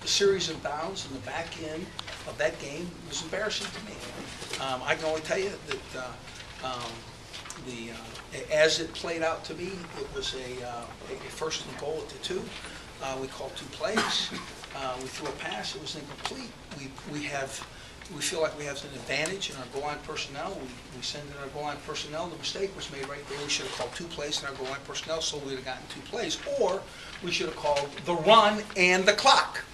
series of downs in the back end of that game was embarrassing to me. I can only tell you that as it played out to me, it was a first and goal at the 2. We called 2 plays. We threw a pass. It was incomplete. We feel like we have an advantage in our goal line personnel. We send in our goal line personnel. The mistake was made right there. We should have called 2 plays in our goal line personnel, so we would have gotten 2 plays. Or we should have called the run and the clock.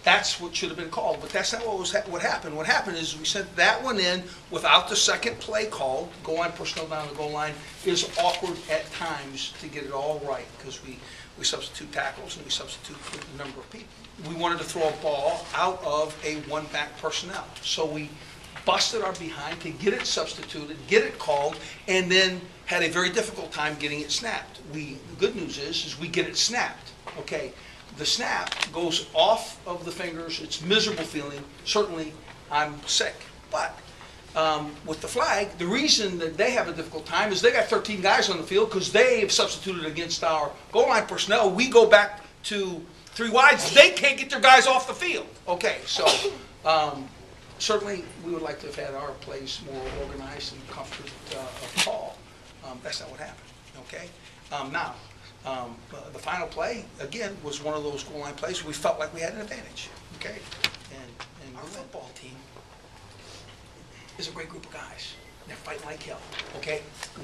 That's what should have been called, but that's not what happened. What happened is we sent that one in without the second play called. Goal line personnel down the goal line is awkward at times to get it all right because we substitute tackles and we substitute a number of people. We wanted to throw a ball out of a one-back personnel, so we busted our behind to get it substituted, get it called, and then had a very difficult time getting it snapped. The good news is we get it snapped. Okay. The snap goes off of the fingers. It's miserable feeling. Certainly, I'm sick. But with the flag, the reason that they have a difficult time is they got 13 guys on the field because they have substituted against our goal line personnel. We go back to 3 wides. They can't get their guys off the field. Okay, so certainly we would like to have had our plays more organized and comfort of call. That's not what happened. Okay, now. The final play, again, was one of those goal line plays where we felt like we had an advantage. Okay? And our football team is a great group of guys. They're fighting like hell. Okay?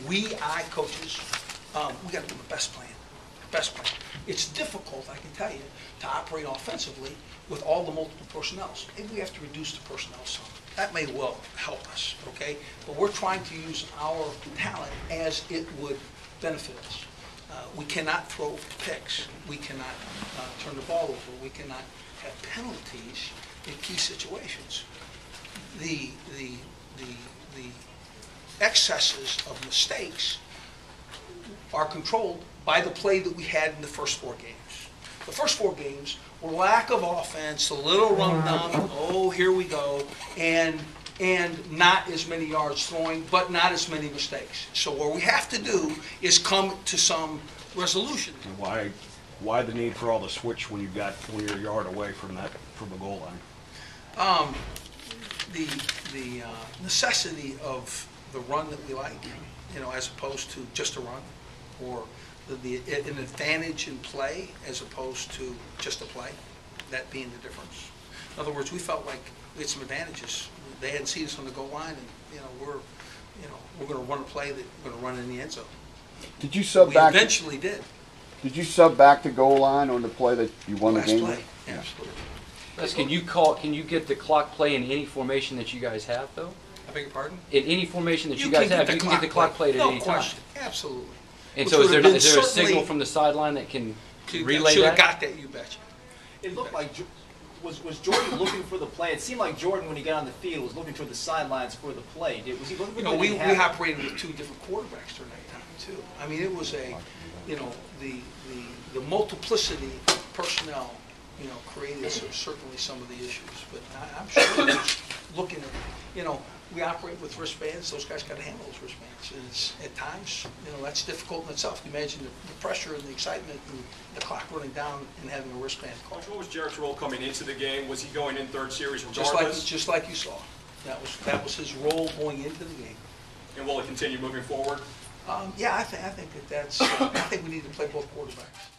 I coaches, we got to do the best plan. Best plan. It's difficult, I can tell you, to operate offensively with all the multiple personnel. Maybe we have to reduce the personnel some. That may well help us. Okay? But we're trying to use our talent as it would benefit us. We cannot throw picks. We cannot turn the ball over. We cannot have penalties in key situations. The excesses of mistakes are controlled by the play that we had in the first 4 games. The first 4 games were lack of offense, a little rum-dum, oh, here we go, and not as many yards throwing, but not as many mistakes. So what we have to do is come to some resolution. And why the need for all the switch when you're a yard away from the goal line? The necessity of the run that we like, as opposed to just a run, or an advantage in play as opposed to just a play, that being the difference. In other words, we felt like we had some advantages. They hadn't seen us on the goal line, and we're going to run a play that we're going to run in the end zone. Did you sub back? We eventually did. Did you sub back to goal line on the play that you won the game? Last play, absolutely. Les, can you get the clock play in any formation that you guys have, though? I beg your pardon? In any formation that you guys have, you can get the clock played at any time. Absolutely. And so is there a signal from the sideline that can relay that? Should have got that, you betcha. It looked like, was Jordan looking for the play? It seemed like Jordan, when he got on the field, was looking toward the sidelines for the play. Was he looking for the play? We operated with 2 different quarterbacks during that time, too. I mean, it was the multiplicity of personnel, created certainly some of the issues. But I'm sure he was looking at, we operate with wristbands. Those guys got to handle those wristbands. And it's, at times, that's difficult in itself. You imagine the pressure and the excitement and the clock running down and having a wristband call. Coach, what was Jarrett's role coming into the game? Was he going in 3rd series regardless? Just like you saw. That was his role going into the game. And will it continue moving forward? Yeah, I think that's. I think we need to play both quarterbacks.